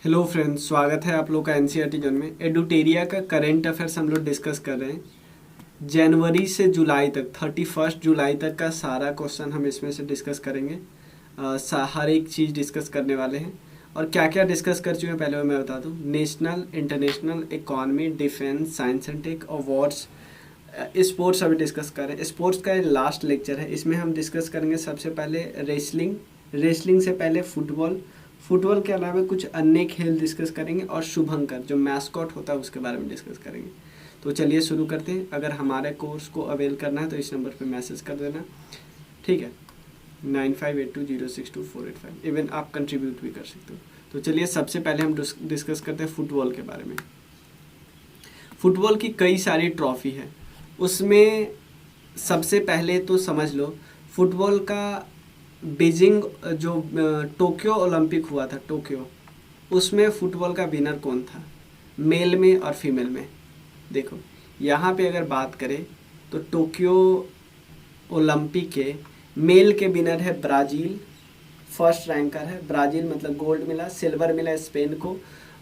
Hello friends, स्वागत है आप लोग का एनसीईआरटी जोन में। एडुटेरिया का करंट अफेयर्स हम लोग डिस्कस कर रहे हैं। जनवरी से जुलाई तक 31 जुलाई तक का सारा क्वेश्चन हम इसमें से डिस्कस करेंगे। हर एक चीज़ डिस्कस करने वाले हैं। और क्या क्या डिस्कस कर चुके हैं पहले मैं बता दूं। National, international, economy, defence, science and tech, awards, sports अभी डिस्कस कर रहे हैं। स्पोर्ट्स का लास्ट लेक्चर है, इसमें हम डिस्कस करेंगे सबसे पहले रेसलिंग, रेसलिंग से पहले फुटबॉल, फुटबॉल के अलावा कुछ अन्य खेल डिस्कस करेंगे, और शुभंकर जो मैस्कॉट होता है उसके बारे में डिस्कस करेंगे। तो चलिए शुरू करते हैं। अगर हमारे कोर्स को अवेल करना है तो इस नंबर पे मैसेज कर देना, ठीक है, 9582062485। इवन आप कंट्रीब्यूट भी कर सकते हो। तो चलिए सबसे पहले हम डिस्कस करते हैं फुटबॉल के बारे में। फुटबॉल की कई सारी ट्रॉफी है, उसमें सबसे पहले तो समझ लो फुटबॉल का बीजिंग जो टोक्यो ओलंपिक हुआ था, टोक्यो, उसमें फुटबॉल का विनर कौन था, मेल में और फीमेल में। देखो यहाँ पे अगर बात करें तो टोक्यो ओलंपिक के मेल के विनर है ब्राज़ील, फर्स्ट रैंकर है ब्राज़ील, मतलब गोल्ड मिला, सिल्वर मिला स्पेन को,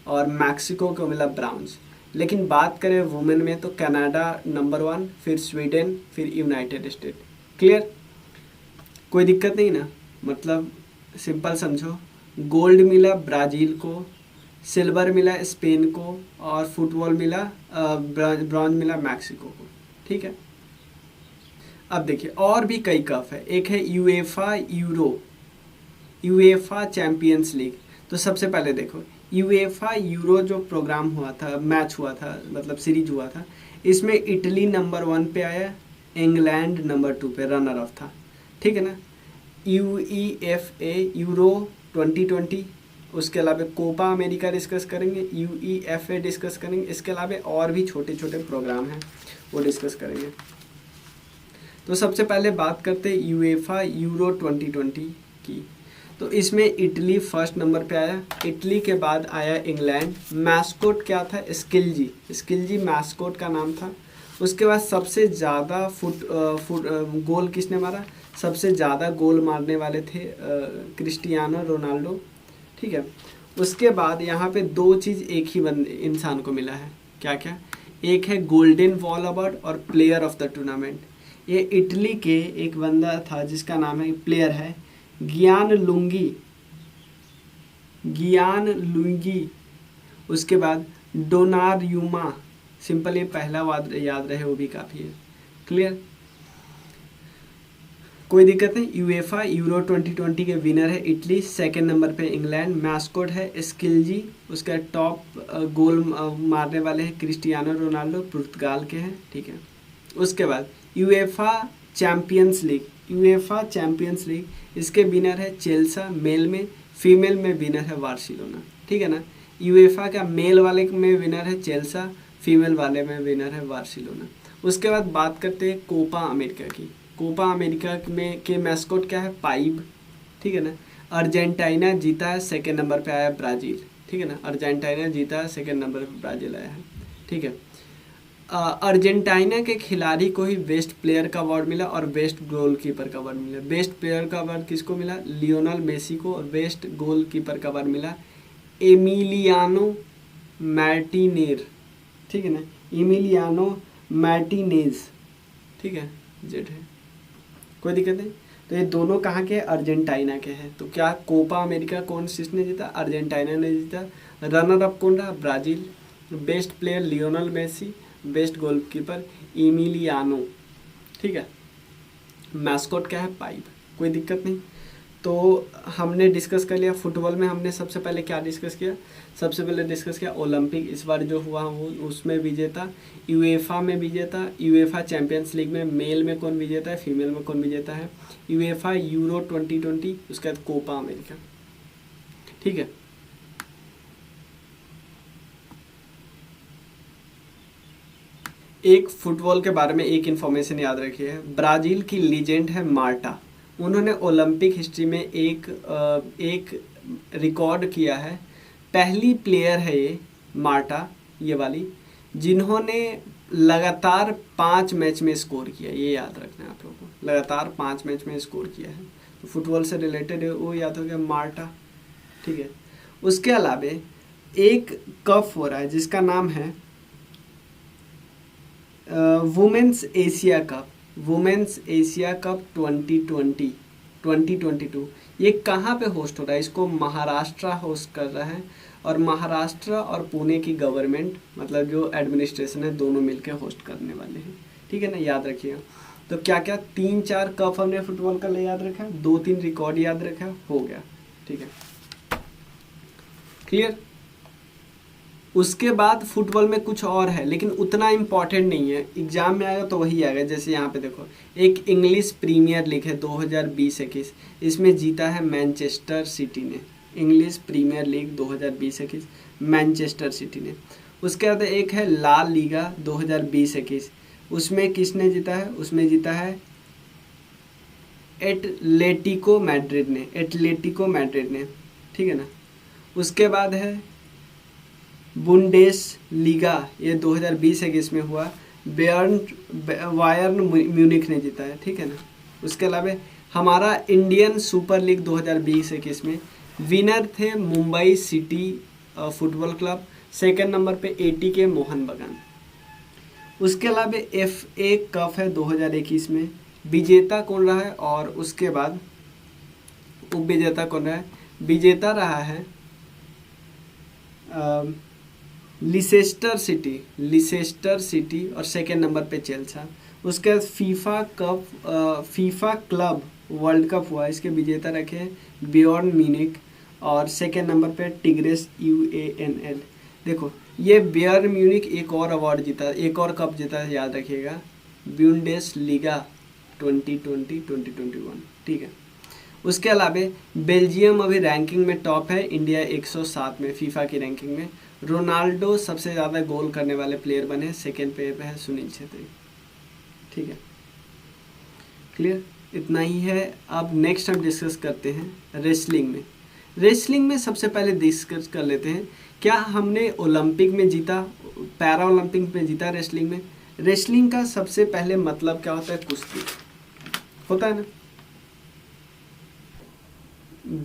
और मैक्सिको को मिला ब्राउन्स। लेकिन बात करें वुमेन में तो कनाडा नंबर 1, फिर स्वीडन, फिर यूनाइटेड स्टेट। क्लियर, कोई दिक्कत नहीं ना, मतलब सिंपल समझो। गोल्ड मिला ब्राज़ील को, सिल्वर मिला स्पेन को, और फुटबॉल मिला ब्रॉन्ज मिला मैक्सिको को, ठीक है। अब देखिए और भी कई कप है। एक है UEFA euro, UEFA champions league. तो सबसे पहले देखो यूएफा यूरो जो प्रोग्राम हुआ था, मैच हुआ था, मतलब सीरीज हुआ था, इसमें इटली नंबर 1 पे आया, इंग्लैंड नंबर 2 पे रनर अप था, ठीक है ना। यूईएफए यूरो 2020, उसके अलावा कोपा अमेरिका डिस्कस करेंगे, यूईएफए डिस्कस करेंगे, इसके अलावा और भी छोटे छोटे प्रोग्राम हैं वो डिस्कस करेंगे। तो सबसे पहले बात करते हैं यूएफा यूरो 2020 की। तो इसमें इटली फर्स्ट नंबर पे आया, इटली के बाद आया इंग्लैंड। मैस्कोट क्या था, स्किल्जी, स्किल्जी मैस्कोट का नाम था। उसके बाद सबसे ज़्यादा गोल किसने मारा, सबसे ज़्यादा गोल मारने वाले थे क्रिस्टियानो रोनाल्डो, ठीक है। उसके बाद यहाँ पे दो चीज़ एक ही इंसान को मिला है, क्या क्या, एक है गोल्डन बॉल अवार्ड और प्लेयर ऑफ द टूर्नामेंट। ये इटली के एक बंदा था जिसका नाम है, प्लेयर है गियान लुंगी, गियान लुंगी। उसके बाद डोनारुमा, सिंपल ये पहला वाद याद रहे वो भी काफ़ी है। क्लियर, कोई दिक्कत नहीं। यूएफा यूरो 2020 के विनर है इटली, सेकंड नंबर पे इंग्लैंड, मैस्कोट है स्किल्जी, उसका टॉप गोल मारने वाले हैं क्रिस्टियानो रोनाल्डो, पुर्तगाल के हैं, ठीक है। उसके बाद UEFA champions league, UEFA champions league, इसके विनर है चेल्सा मेल में, फीमेल में विनर है बार्सिलोना, ठीक है ना। यूएफा का मेल वाले में विनर है चेल्सा, फीमेल वाले में विनर है बार्सिलोना। उसके बाद बात करते हैं कोपा अमेरिका की। कोपा अमेरिका में के मैस्कोट क्या है, पाइब, ठीक है ना। अर्जेंटीना जीता है, सेकेंड नंबर पे आया ब्राज़ील, ठीक है ना। अर्जेंटीना जीता है, सेकेंड नंबर पे ब्राज़ील आया है, ठीक है। अर्जेंटीना के खिलाड़ी को ही बेस्ट प्लेयर का अवार्ड मिला और बेस्ट गोलकीपर का अवार्ड मिला। बेस्ट प्लेयर का अवार्ड किसको मिला, लियोनल मेसी को, और बेस्ट गोलकीपर का अवार्ड मिला एमिलियानो मार्टिनेज, ठीक है ना, एमिलियानो मार्टिनेज, ठीक है, जेड है, कोई दिक्कत नहीं। तो ये दोनों कहाँ के हैं, अर्जेंटीना के हैं। तो क्या कोपा अमेरिका कौन किसने जीता, अर्जेंटीना ने जीता। रनर अप कौन रहा, Brazil. Best player Lionel Messi, best goalkeeper Emiliano, ठीक है। मैस्कोट क्या है, पाइप, कोई दिक्कत नहीं। तो हमने डिस्कस कर लिया। फुटबॉल में हमने सबसे पहले क्या डिस्कस किया, सबसे पहले डिस्कस किया ओलंपिक, इस बार जो हुआ वो उसमें विजेता, यूएफा में विजेता, यूएफा चैंपियंस लीग में मेल में कौन विजेता है, फीमेल में कौन विजेता है, यूएफा यूरो 2020, उसके बाद कोपा अमेरिका, ठीक है। एक फुटबॉल के बारे में एक इन्फॉर्मेशन याद रखिए, ब्राज़ील की लीजेंड है मार्टा। उन्होंने ओलंपिक हिस्ट्री में एक रिकॉर्ड किया है, पहली प्लेयर है ये मार्टा, ये वाली, जिन्होंने लगातार 5 मैच में स्कोर किया। ये याद रखना है आप लोगों को, लगातार 5 मैच में स्कोर किया है। तो फुटबॉल से रिलेटेड है वो याद हो गया, मार्टा, ठीक है। उसके अलावा एक कप हो रहा है जिसका नाम है women's Asia cup, women's Asia cup 2022। ये कहाँ पे होस्ट हो रहा है? इसको महाराष्ट्र होस्ट कर रहा है, और महाराष्ट्र और पुणे की गवर्नमेंट, मतलब जो एडमिनिस्ट्रेशन है, दोनों मिलकर होस्ट करने वाले हैं। ठीक है ना, याद रखिएगा। तो क्या क्या 3-4 कप हमने फुटबॉल का याद रखा, 2-3 रिकॉर्ड याद रखा, हो गया। ठीक है, क्लियर। उसके बाद फुटबॉल में कुछ और है, लेकिन उतना इम्पॉर्टेंट नहीं है, एग्जाम में आएगा तो वही आएगा। जैसे यहाँ पे देखो, एक इंग्लिश प्रीमियर लीग है 2020-21, इसमें जीता है मैनचेस्टर सिटी ने। English Premier League 2020-21 Manchester City ने। उसके बाद एक है ला लीगा 2020-21, उसमें किसने जीता है? उसमें जीता है एटलेटिको मैड्रिड ने, एटलेटिको मैड्रिड ने। ठीक है ना। उसके बाद है बुंडेस लीगा, ये 2020-21 में हुआ, बायर्न म्यूनिख ने जीता है। ठीक है ना। उसके अलावा हमारा इंडियन सुपर लीग 2020-21 में विनर थे Mumbai city football club, second number पे एटी के मोहन बगान। उसके अलावा FA कप है 2021 में, विजेता कौन रहा है? और उसके बाद उप विजेता कौन रहा है? विजेता रहा है लिसेस्टर सिटी, लिसेस्टर सिटी, और सेकेंड नंबर पे चेल्सा। उसके बाद फीफा क्लब वर्ल्ड कप हुआ, इसके विजेता रखे हैं बायर्न म्यूनिख, और सेकेंड नंबर पे टिग्रेस UANL। देखो, ये बायर्न म्यूनिख एक और अवार्ड जीता, एक और कप जीता है, याद रखिएगा, बुंडेस लीगा 2020-2021। ठीक है। उसके अलावा बेल्जियम अभी रैंकिंग में टॉप है, इंडिया 107 में फीफा की रैंकिंग में। रोनाल्डो सबसे ज़्यादा गोल करने वाले प्लेयर बने, सेकेंड पे है सुनील छेत्री। ठीक है, क्लियर, इतना ही है। अब नेक्स्ट हम डिस्कस करते हैं रेसलिंग में। रेसलिंग में सबसे पहले डिस्कस कर लेते हैं, क्या हमने ओलंपिक में जीता, पैरा ओलंपिक में जीता रेसलिंग में? रेसलिंग का सबसे पहले मतलब क्या होता है? कुश्ती होता है ना।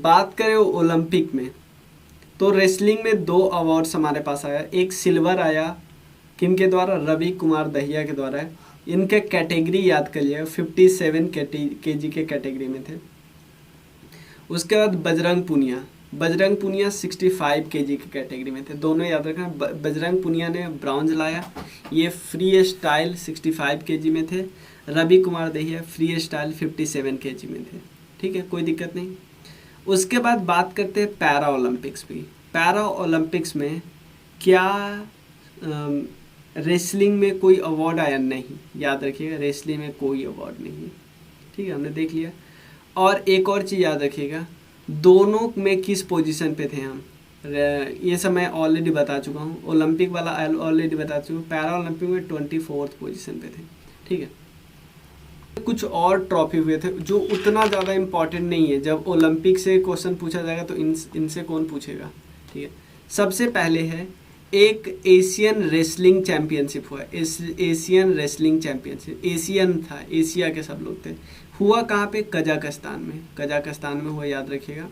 बात करें ओलंपिक में, तो रेसलिंग में 2 अवार्ड्स हमारे पास आया। एक सिल्वर आया किनके द्वारा? रवि कुमार दहिया के द्वारा है। इनके कैटेगरी याद करिएगा, 57 kg के कैटेगरी में थे। उसके बाद बजरंग पुनिया 65 kg की कैटेगरी में थे, दोनों याद रखना। बजरंग पुनिया ने ब्रॉन्ज लाया, ये फ्री स्टाइल 65 kg में थे। Ravi Kumar Dahiya freestyle 57 kg में थे। ठीक है, कोई दिक्कत नहीं। उसके बाद बात करते हैं पैरा ओलंपिक्स भी। पैरा ओलंपिक्स में क्या रेसलिंग में कोई अवार्ड आया? नहीं, याद रखिएगा, रेसलिंग में कोई अवार्ड नहीं है। ठीक है, हमने देख लिया। और एक और चीज़ याद रखिएगा, दोनों में किस पोजीशन पे थे हम, ये सब मैं ऑलरेडी बता चुका हूँ। ओलंपिक वाला ऑलरेडी बता चुका हूँ, पैरा ओलंपिक में 24th पोजीशन पे थे। ठीक है, कुछ और ट्रॉफी हुए थे जो उतना ज़्यादा इम्पॉर्टेंट नहीं है। जब ओलंपिक से क्वेश्चन पूछा जाएगा तो इनसे कौन पूछेगा? ठीक है, सबसे पहले है एक एशियन रेसलिंग चैंपियनशिप हुआ। एशियन रेसलिंग चैंपियनशिप, एशियन था, एशिया के सब लोग थे। हुआ कहाँ पे? कजाकिस्तान में, कजाकिस्तान में हुआ, याद रखिएगा।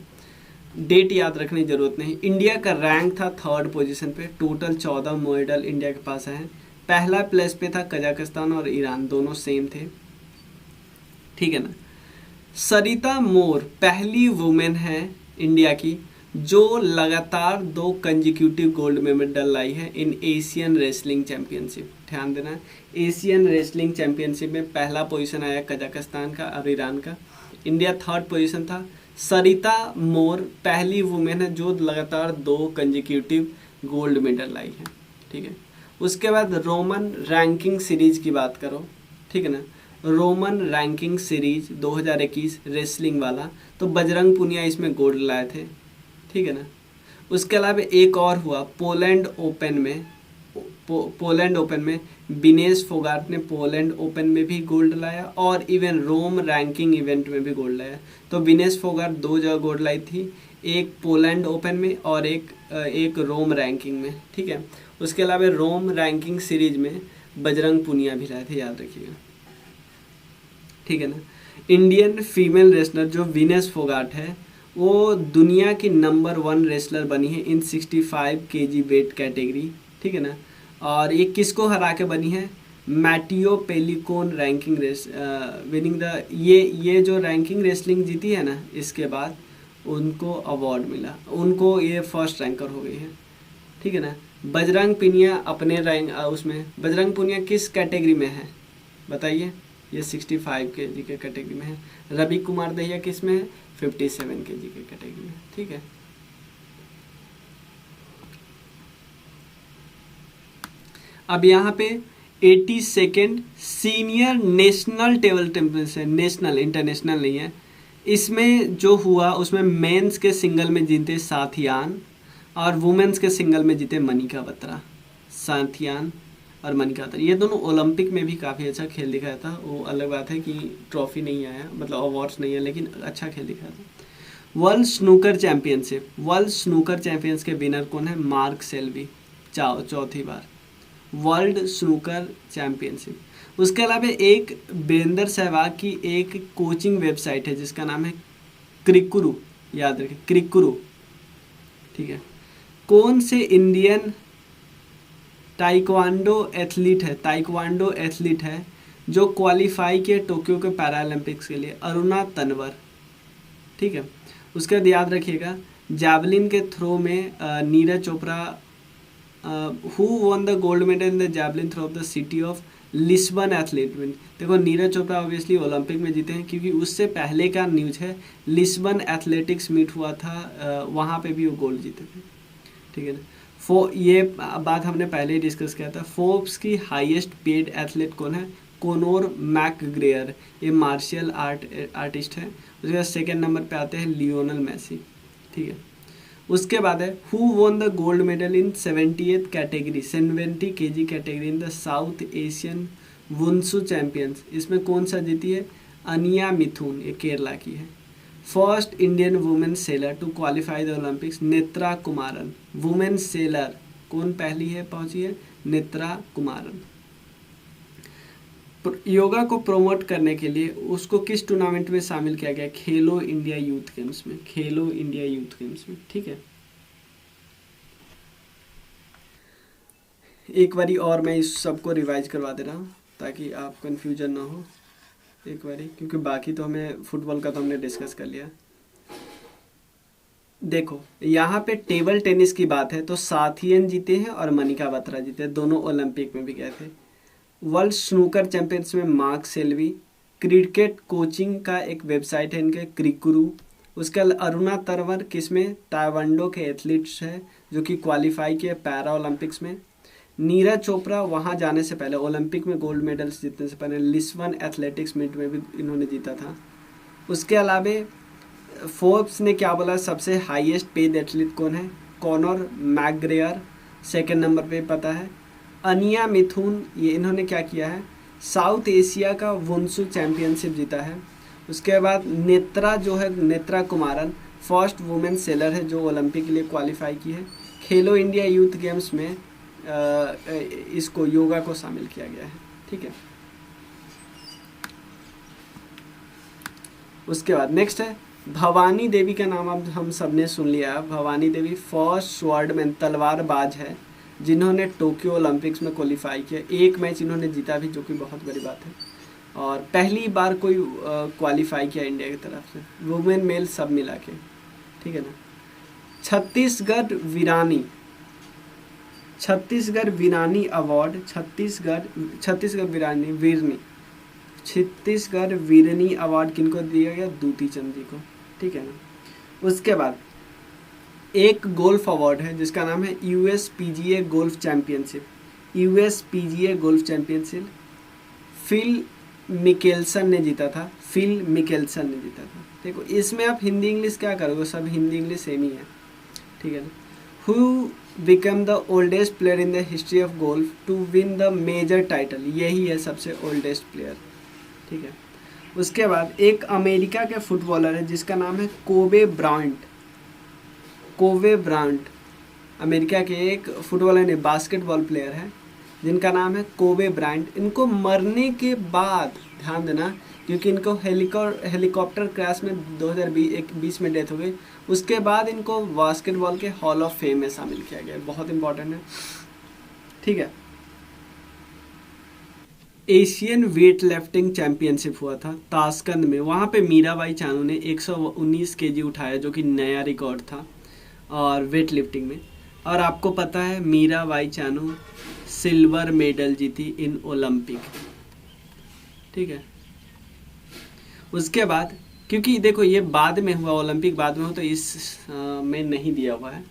डेट याद रखने की जरूरत नहीं। इंडिया का रैंक था 3rd पोजीशन पे, टोटल 14 मेडल इंडिया के पास है। पहला प्लेस पे था कजाकिस्तान और ईरान, दोनों सेम थे। ठीक है ना। सरिता मोर पहली वुमेन है इंडिया की जो लगातार 2 कंजिक्यूटिव गोल्ड मेडल लाई है इन एशियन रेसलिंग चैंपियनशिप। ध्यान देना, एशियन रेसलिंग चैंपियनशिप में पहला पोजीशन आया कजाकिस्तान का और ईरान का, इंडिया 3rd पोजीशन था। सरिता मोर पहली वुमेन है जो लगातार 2 कंजिक्यूटिव गोल्ड मेडल लाई है। ठीक है, उसके बाद रोमन रैंकिंग सीरीज की बात करो, ठीक है ना, रोमन रैंकिंग सीरीज 2021 रेसलिंग वाला, तो बजरंग पुनिया इसमें गोल्ड लाए थे। ठीक है ना। उसके अलावा एक और हुआ पोलैंड ओपन में, पोलैंड ओपन में विनेश फोगाट ने पोलैंड ओपन में भी गोल्ड लाया और इवन रोम रैंकिंग इवेंट में भी गोल्ड लाया। तो विनेश फोगाट 2 जगह गोल्ड लाई थी, एक पोलैंड ओपन में और एक रोम रैंकिंग में। ठीक है, उसके अलावा रोम रैंकिंग सीरीज में बजरंग पुनिया भी लाए थे, याद रखिएगा। ठीक है ना। इंडियन फीमेल रेसलर जो विनेश फोगाट है वो दुनिया की नंबर 1 रेसलर बनी है इन 65 केजी वेट कैटेगरी, ठीक है ना। और ये किसको हरा के बनी है? Matteo Pellicone ranking race winning the ये जो रैंकिंग रेसलिंग जीती है ना, इसके बाद उनको अवार्ड मिला, उनको ये फर्स्ट रैंकर हो गई है, ठीक है ना। बजरंग पुनिया अपने रैंक उसमें, बजरंग पुनिया किस कैटेगरी में है बताइए? ये 65 केजी के कैटेगरी में है। रवि कुमार दहिया किस में है? 57 केजी के कैटेगरी में, ठीक है। अब यहाँ पे 82nd senior national table tennis है, नेशनल, इंटरनेशनल नहीं है। इसमें जो हुआ उसमें मेंस के सिंगल में जीते साथियान और वुमेन्स के सिंगल में जीते मनिका बत्रा। साथियान और मनिका बत्रा ये दोनों ओलंपिक में भी काफ़ी अच्छा खेल दिखाया था। वो अलग बात है कि ट्रॉफी नहीं आया, मतलब अवार्ड्स नहीं है, लेकिन अच्छा खेल दिखाया था। World snooker championship, world snooker champions के विनर कौन है? मार्क सेल्वी, चौथी बार वर्ल्ड स्नूकर चैंपियनशिप। उसके अलावा एक वीरेंद्र सहवाग की एक कोचिंग वेबसाइट है जिसका नाम है क्रिकुरु, याद रखें क्रिकुरु, ठीक है। कौन से इंडियन ताइक्वांडो एथलीट है जो क्वालिफाई किए टोक्यो के पैरालंपिक्स के लिए? अरुणा तंवर, ठीक है। उसके बाद याद रखिएगा जैवलिन के थ्रो में Neeraj Chopra, who won the gold medal in the javelin throw of the city of Lisbon athlete. देखो नीरज चोपड़ा ऑब्वियसली ओलंपिक में जीते हैं क्योंकि उससे पहले का न्यूज है लिस्बन एथलेटिक्स मीट हुआ था, वहाँ पे भी वो गोल्ड जीते थे, ठीक है ना। ये बात हमने पहले ही डिस्कस किया था। फोर्ब्स की हाईएस्ट पेड एथलीट कौन है? कोनोर मैकग्रेयर, ये मार्शल आर्टिस्ट है। उसके बाद सेकेंड नंबर पे आते हैं लियोनल मेसी, ठीक है। उसके बाद है who won the gold medal in 70th category, 70 KG category in the South Asian wushu champions. इसमें कौन सा जीती है? अनिया मिथुन, ये केरला की है। First Indian women sailor to qualify the Olympics, Netra Kumaran. Women sailor कौन पहली है पहुंची है? नेत्रा कुमारन। योगा को प्रमोट करने के लिए उसको किस टूर्नामेंट में शामिल किया गया? खेलो इंडिया यूथ गेम्स में, खेलो इंडिया यूथ गेम्स में, ठीक है। एक बारी और मैं इस सबको रिवाइज करवा दे रहा हूँ ताकि आप कंफ्यूजन ना हो एक बारी, क्योंकि बाकी तो हमें फुटबॉल का तो हमने डिस्कस कर लिया। देखो यहाँ पे टेबल टेनिस की बात है तो साथियन जीते हैं और मनिका बत्रा जीते हैं, दोनों ओलंपिक में भी गए थे। वर्ल्ड स्नूकर चैंपियंस में मार्क सेल्वी। क्रिकेट कोचिंग का एक वेबसाइट है इनके क्रिकुरु। उसके अरुणा तंवर किसमें? ताइक्वांडो के एथलीट्स है जो कि क्वालिफाई किए पैरा ओलंपिक्स में। नीरज चोपड़ा वहाँ जाने से पहले, ओलंपिक में गोल्ड मेडल्स जीतने से पहले लिस्बन एथलेटिक्स मीट में भी इन्होंने जीता था। उसके अलावा फोर्ब्स ने क्या बोला? सबसे हाईएस्ट पेड एथलीट कौन है? कॉनर मैकग्रेयर, सेकेंड नंबर पे पता है। अनिया मिथुन, ये इन्होंने क्या किया है? साउथ एशिया का वुंसू चैंपियनशिप जीता है। उसके बाद नेत्रा जो है, Netra Kumaran first women seller है जो ओलंपिक के लिए क्वालिफाई की है। खेलो इंडिया यूथ गेम्स में इसको योगा को शामिल किया गया है, ठीक है। उसके बाद नेक्स्ट है भवानी देवी का नाम अब हम सबने सुन लिया। भवानी देवी फर्स्ट स्वॉर्डमैन, तलवारबाज है जिन्होंने टोक्यो ओलंपिक्स में क्वालिफाई किया। एक मैच इन्होंने जीता भी, जो कि बहुत बड़ी बात है, और पहली बार कोई क्वालिफाई किया इंडिया की तरफ से, वुमेन मेल सब मिला के, ठीक है ना। छत्तीसगढ़ वीरानी अवार्ड, छत्तीसगढ़ वीरनी अवार्ड किनको दिया गया? दूती चंद जी को, ठीक है ना। उसके बाद एक गोल्फ अवार्ड है जिसका नाम है USPGA golf championship. Phil Mickelson ने जीता था, देखो इसमें आप हिंदी इंग्लिश क्या करोगे? सब हिंदी इंग्लिश सेम ही है, ठीक है ना। Who became the oldest player in the history of golf to win the major title, यही है सबसे ओल्डेस्ट प्लेयर, ठीक है। उसके बाद एक अमेरिका के फुटबॉलर है जिसका नाम है कोबे ब्रायंट, अमेरिका के एक फुटबॉलर ने बास्केटबॉल प्लेयर है जिनका नाम है कोबे ब्रायंट। इनको मरने के बाद, ध्यान देना, क्योंकि इनको हेलीकॉप्टर क्रैश में 2020 में डेथ हो गई, उसके बाद इनको बास्केटबॉल के हॉल ऑफ फेम में शामिल किया गया। बहुत इंपॉर्टेंट है, ठीक है। एशियन वेट लिफ्टिंग चैंपियनशिप हुआ था ताशकंद में, वहाँ पे मीराबाई चानू ने 119 केजी उठाया, जो कि नया रिकॉर्ड था और वेट लिफ्टिंग में। और आपको पता है मीराबाई चानू सिल्वर मेडल जीती इन ओलंपिक, ठीक है। उसके बाद, क्योंकि देखो ये बाद में हुआ, ओलंपिक बाद में हो, तो इस में नहीं दिया हुआ है।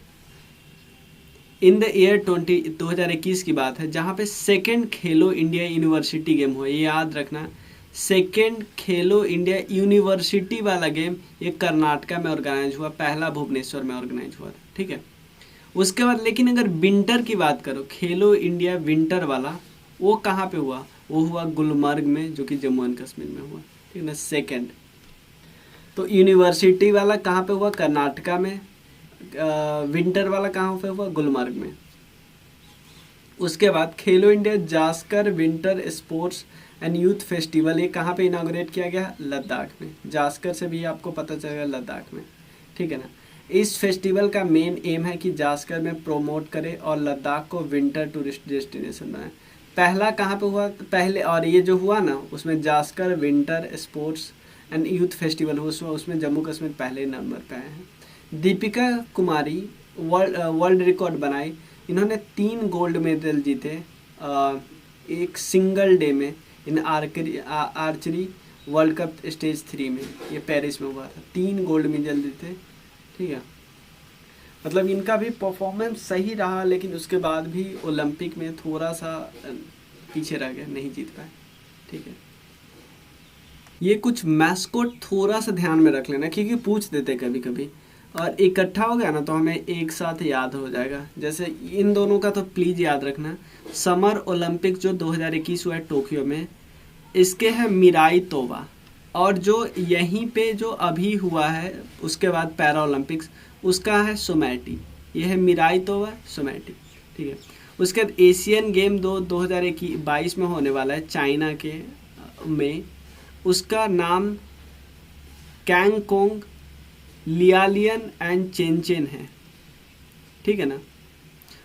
इन द ईयर 2021 की बात है, जहाँ पे सेकेंड खेलो इंडिया यूनिवर्सिटी गेम हुआ। ये याद रखना, सेकेंड खेलो इंडिया यूनिवर्सिटी वाला गेम ये कर्नाटका में ऑर्गेनाइज हुआ, पहला भुवनेश्वर में ऑर्गेनाइज हुआ था, ठीक है। उसके बाद लेकिन अगर विंटर की बात करो, खेलो इंडिया विंटर वाला, वो कहाँ पे हुआ? वो हुआ गुलमर्ग में, जो कि जम्मू एंड कश्मीर में हुआ, ठीक है ना, सेकेंड। तो यूनिवर्सिटी वाला कहाँ पे हुआ? कर्नाटका में। विंटर वाला कहाँ पे हुआ? गुलमर्ग में। उसके बाद खेलो India Zanskar winter sports and youth festival, ये कहाँ पे इनागोरेट किया गया? लद्दाख में। जास्कर से भी आपको पता चलेगा लद्दाख में, ठीक है ना। इस फेस्टिवल का मेन एम है कि जास्कर में प्रमोट करे और लद्दाख को विंटर टूरिस्ट डेस्टिनेशन बनाए। पहला कहाँ पे हुआ? पहले, और ये जो हुआ ना, उसमें Zanskar winter sports and youth festival हुआ, उसमें जम्मू कश्मीर पहले नंबर पे आए हैं। दीपिका कुमारी वर्ल्ड रिकॉर्ड बनाई। इन्होंने 3 गोल्ड मेडल जीते एक सिंगल डे में in archery world cup stage 3 में, ये पेरिस में हुआ था। 3 गोल्ड मेडल जीते, ठीक है। मतलब इनका भी परफॉर्मेंस सही रहा, लेकिन उसके बाद भी ओलंपिक में थोड़ा सा पीछे रह गए, नहीं जीत पाए, ठीक है। ये कुछ मैस्कोट थोड़ा सा ध्यान में रख लेना, क्योंकि पूछ देते कभी कभी, और इकट्ठा हो गया ना तो हमें एक साथ याद हो जाएगा। जैसे इन दोनों का तो प्लीज़ याद रखना। समर ओलंपिक जो 2021 हुआ है टोक्यो में, इसके है मिराई तोबा, और जो यहीं पे जो अभी हुआ है उसके बाद पैरा ओलंपिक्स, उसका है सोमैटी। ये है मिराई तोबा, सोमैटी, ठीक है। उसके बाद एशियन गेम 2022 में होने वाला है चाइना के में, उसका नाम कैंगकोंग लियालियन एंड चेनचेन है, ठीक है ना।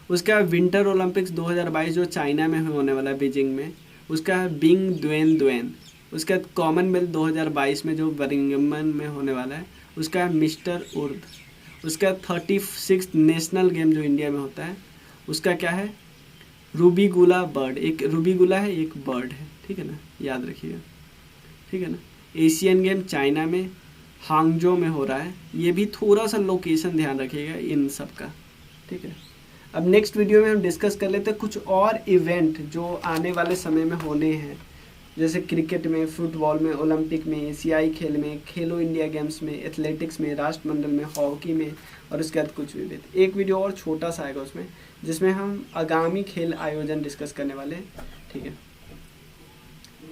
उसका विंटर ओलंपिक्स 2022 जो चाइना में होने वाला है बीजिंग में, उसका है बिंग द्वेन द्वेन। उसका कॉमनवेल्थ 2022 में जो बर्मिंघम में होने वाला है, उसका है मिस्टर उर्द। उसका 36 नेशनल गेम जो इंडिया में होता है, उसका क्या है? रूबीगुला बर्ड। एक रूबीगुला है, एक बर्ड है, ठीक है ना, याद रखिएगा, ठीक है ना। एशियन गेम चाइना में हांगजो में हो रहा है, ये भी थोड़ा सा लोकेशन ध्यान रखिएगा इन सब का, ठीक है। अब नेक्स्ट वीडियो में हम डिस्कस कर लेते हैं कुछ और इवेंट जो आने वाले समय में होने हैं, जैसे क्रिकेट में, फुटबॉल में, ओलंपिक में, एशियाई खेल में, खेलो इंडिया गेम्स में, एथलेटिक्स में, राष्ट्रमंडल में, हॉकी में, और उसके बाद कुछ इवेंट। एक वीडियो और छोटा सा आएगा उसमें, जिसमें हम आगामी खेल आयोजन डिस्कस करने वाले हैं, ठीक है।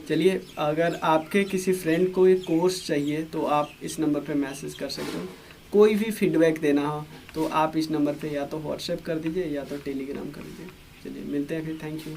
चलिए, अगर आपके किसी फ्रेंड को ये कोर्स चाहिए तो आप इस नंबर पे मैसेज कर सकते हो। कोई भी फीडबैक देना हो तो आप इस नंबर पे या तो व्हाट्सएप कर दीजिए या तो टेलीग्राम कर दीजिए। चलिए, मिलते हैं फिर, थैंक यू।